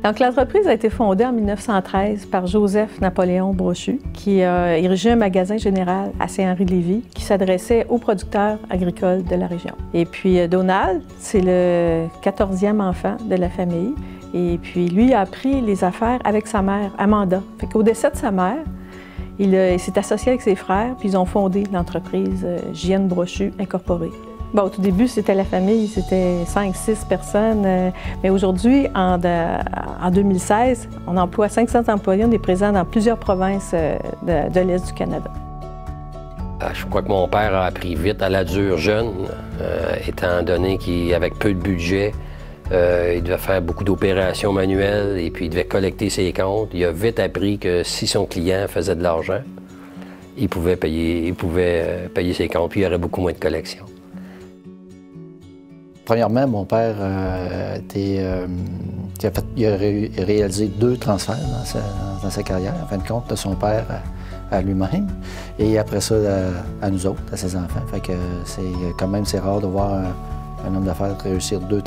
Donc, l'entreprise a été fondée en 1913 par Joseph-Napoléon Brochu, qui érigeait un magasin général à Saint-Henri-de-Lévis qui s'adressait aux producteurs agricoles de la région. Et puis, Donald, c'est le 14e enfant de la famille. Et puis, lui a appris les affaires avec sa mère, Amanda. Fait qu'au décès de sa mère, il s'est associé avec ses frères, puis ils ont fondé l'entreprise J.N. Brochu Incorporée. Bon, au tout début, c'était la famille, c'était 5-6 personnes, mais aujourd'hui, en 2016, on emploie 500 employés, on est présent dans plusieurs provinces de l'Est du Canada. Je crois que mon père a appris vite à la dure jeune, étant donné qu'avec peu de budget, il devait faire beaucoup d'opérations manuelles et puis il devait collecter ses comptes. Il a vite appris que si son client faisait de l'argent, il pouvait payer ses comptes, puis il y aurait beaucoup moins de collections. Premièrement, mon père a réalisé 2 transferts dans sa carrière, en fin de compte, de son père à lui-même, et après ça, à nous autres, à ses enfants. Fait que c'est rare de voir un homme d'affaires réussir 2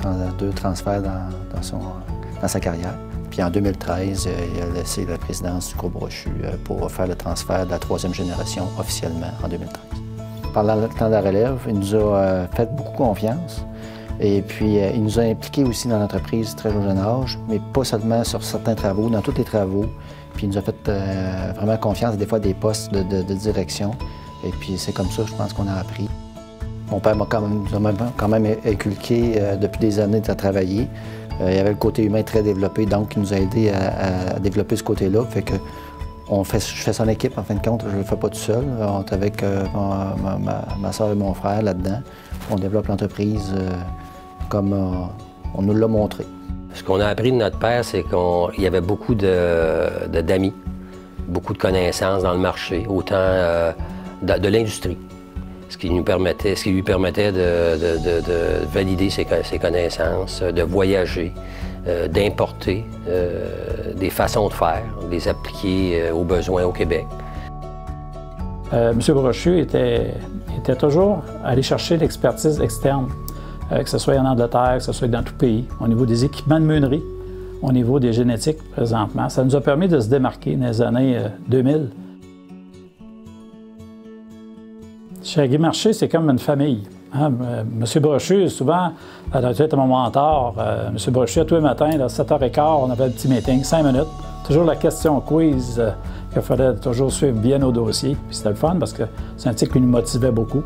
transferts dans sa carrière. Puis en 2013, il a laissé la présidence du groupe Brochu pour faire le transfert de la 3e génération officiellement en 2013. Pendant le temps de la relève, il nous a fait beaucoup confiance. Et puis, il nous a impliqués aussi dans l'entreprise très jeune âge, mais pas seulement sur certains travaux, dans tous les travaux. Puis, il nous a fait vraiment confiance, des fois, des postes de direction. Et puis, c'est comme ça, je pense, qu'on a appris. Mon père nous a quand même inculqué depuis des années de travailler. Il y avait le côté humain très développé, donc il nous a aidé à développer ce côté-là. Fait que je fais son équipe, en fin de compte, je ne le fais pas tout seul. On est avec ma soeur et mon frère là-dedans. On développe l'entreprise comme on nous l'a montré. Ce qu'on a appris de notre père, c'est qu'il y avait beaucoup d'amis, beaucoup de connaissances dans le marché, autant de l'industrie, ce qui lui permettait de valider ses connaissances, de voyager, d'importer des façons de faire, de les appliquer aux besoins au Québec. M. Brochu était toujours allé chercher l'expertise externe, que ce soit en Angleterre, que ce soit dans tout pays, au niveau des équipements de meunerie, au niveau des génétiques présentement. Ça nous a permis de se démarquer dans les années 2000. Chez Agri Marché, c'est comme une famille. Hein? M. Brochu, souvent, à la tête de mon mentor, M. Brochu, tous les matins, à 7h15, on avait un petit meeting, 5 minutes. Toujours la question quiz qu'il fallait toujours suivre bien au dossier. Puis c'était le fun parce que c'est un type qui nous motivait beaucoup.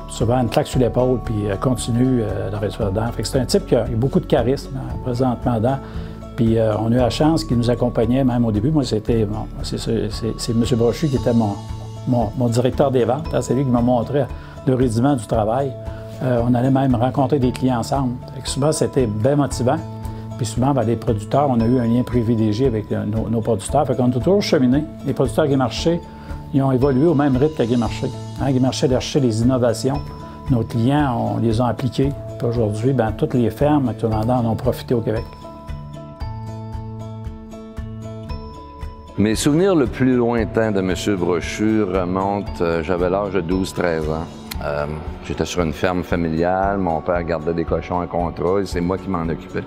Souvent, une claque sur l'épaule, puis continue de rester dedans. Fait que c'est un type qui a beaucoup de charisme présentement dedans. Puis on a eu la chance qu'il nous accompagnait même au début. Moi, c'est M. Brochu qui était mon directeur des ventes. Hein? C'est lui qui m'a montré le rudiment du travail. On allait même rencontrer des clients ensemble. Fait que souvent, c'était bien motivant. Puis souvent, les producteurs, on a eu un lien privilégié avec nos producteurs. Fait qu'on a toujours cheminé. Les producteurs Agri Marché, ils ont évolué au même rythme qu'Agri Marché. Agri Marché a cherché les innovations. Nos clients, on les a appliqués. Puis aujourd'hui, toutes les fermes actuellement en ont profité au Québec. Mes souvenirs le plus lointain de M. Brochu remontent, j'avais l'âge de 12-13 ans. J'étais sur une ferme familiale, mon père gardait des cochons à contrat et c'est moi qui m'en occupais.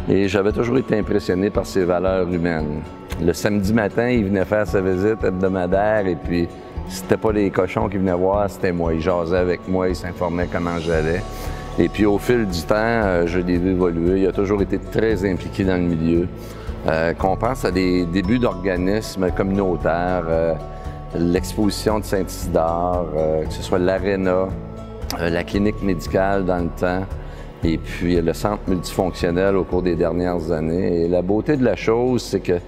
Et j'avais toujours été impressionné par ses valeurs humaines. Le samedi matin, il venait faire sa visite hebdomadaire et puis c'était pas les cochons qui venaient voir, c'était moi. Il jasait avec moi, il s'informait comment j'allais. Et puis au fil du temps, je l'ai vu évoluer. Il a toujours été très impliqué dans le milieu. Qu'on pense à des débuts d'organismes communautaires, l'exposition de Saint-Isidore, que ce soit l'Arena, la clinique médicale dans le temps, et puis le centre multifonctionnel au cours des dernières années. Et la beauté de la chose, c'est que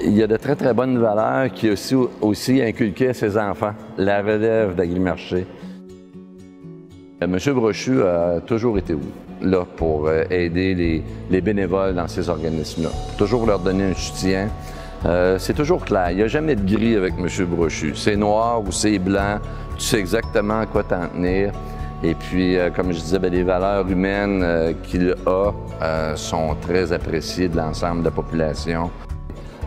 il y a de très, très bonnes valeurs qui aussi inculquées à ses enfants, la relève d'Agri Marché. M. Brochu a toujours été là pour aider les bénévoles dans ces organismes-là, toujours leur donner un soutien. C'est toujours clair, il n'y a jamais de gris avec M. Brochu. C'est noir ou c'est blanc, tu sais exactement à quoi t'en tenir. Et puis, comme je disais, les valeurs humaines qu'il a sont très appréciées de l'ensemble de la population.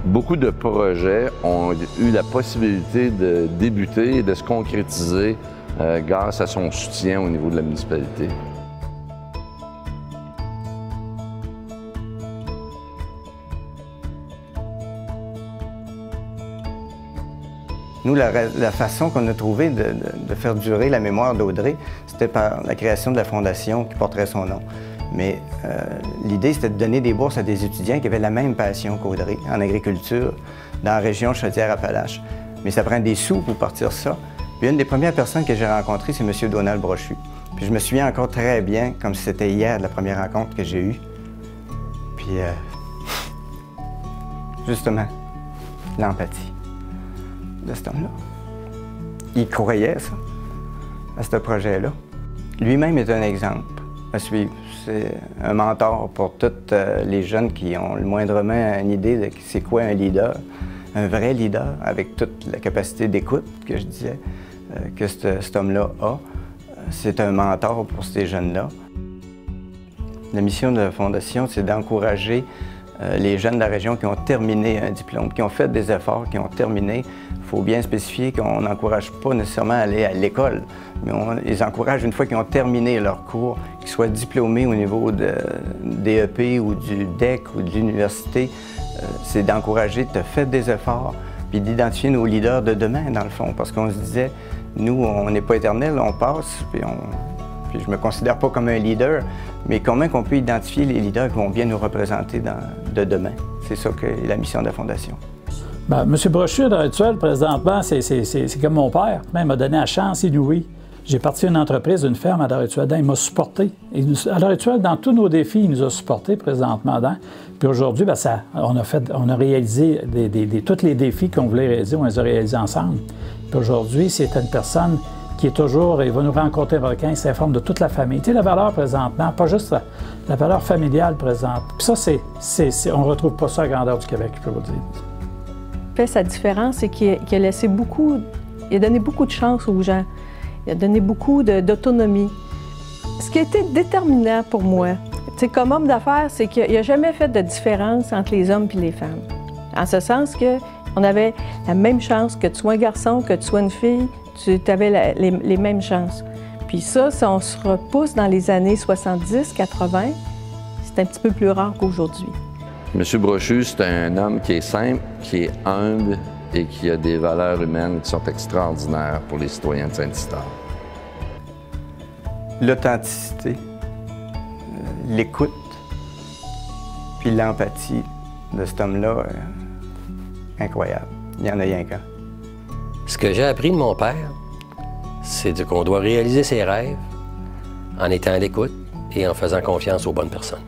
Beaucoup de projets ont eu la possibilité de débuter et de se concrétiser grâce à son soutien au niveau de la municipalité. Nous, la façon qu'on a trouvé de faire durer la mémoire d'Audrey, c'était par la création de la fondation qui porterait son nom. Mais l'idée, c'était de donner des bourses à des étudiants qui avaient la même passion qu'Audrey en agriculture dans la région Chaudière-Appalaches. Mais ça prend des sous pour partir ça. Puis une des premières personnes que j'ai rencontrées, c'est M. Donald Brochu. Puis je me souviens encore très bien, comme si c'était hier, de la première rencontre que j'ai eue. Puis, justement, l'empathie de cet homme-là. Il croyait, ça, à ce projet-là. Lui-même est un exemple à suivre. C'est un mentor pour tous les jeunes qui ont le moindrement une idée de c'est quoi un leader, un vrai leader, avec toute la capacité d'écoute que je disais que cet homme-là a. C'est un mentor pour ces jeunes-là. La mission de la Fondation, c'est d'encourager les jeunes de la région qui ont terminé un diplôme, qui ont fait des efforts, qui ont terminé. Il faut bien spécifier qu'on n'encourage pas nécessairement à aller à l'école, mais on les encourage une fois qu'ils ont terminé leur cours, qu'ils soient diplômés au niveau de DEP ou du DEC ou de l'université. C'est d'encourager de faire des efforts, puis d'identifier nos leaders de demain, dans le fond, parce qu'on se disait, nous, on n'est pas éternel, on passe, puis je ne me considère pas comme un leader, mais comment qu'on peut identifier les leaders qui vont bien nous représenter de demain? C'est ça que est la mission de la Fondation. Bien, M. Brochu, à l'heure actuelle, présentement, c'est comme mon père. Il m'a donné la chance inouïe. J'ai parti une entreprise, une ferme à l'heure actuelle. Il m'a supporté. Et à l'heure actuelle, dans tous nos défis, il nous a supportés présentement. Puis aujourd'hui, bien, on a réalisé tous les défis qu'on voulait réaliser, on les a réalisés ensemble. Puis aujourd'hui, c'est une personne qui est toujours, il va nous rencontrer avec quelqu'un, il s'informe de toute la famille. Tu sais, la valeur présentement, pas juste la valeur familiale présente. Puis ça, on ne retrouve pas ça à la grandeur du Québec, je peux vous le dire. Fait sa différence, c'est qu'il a laissé beaucoup, il a donné beaucoup de chance aux gens. Il a donné beaucoup d'autonomie. Ce qui a été déterminant pour moi, comme homme d'affaires, c'est qu'il n'a jamais fait de différence entre les hommes et les femmes. En ce sens qu'on avait la même chance, que tu sois un garçon, que tu sois une fille, tu avais les mêmes chances. Puis ça, si on se repousse dans les années 70, 80, c'est un petit peu plus rare qu'aujourd'hui. M. Brochu, c'est un homme qui est simple, qui est humble et qui a des valeurs humaines qui sont extraordinaires pour les citoyens de Saint-Isidore. L'authenticité, l'écoute, puis l'empathie de cet homme-là, incroyable. Il n'y en a rien qu'un. Ce que j'ai appris de mon père, c'est qu'on doit réaliser ses rêves en étant à l'écoute et en faisant confiance aux bonnes personnes.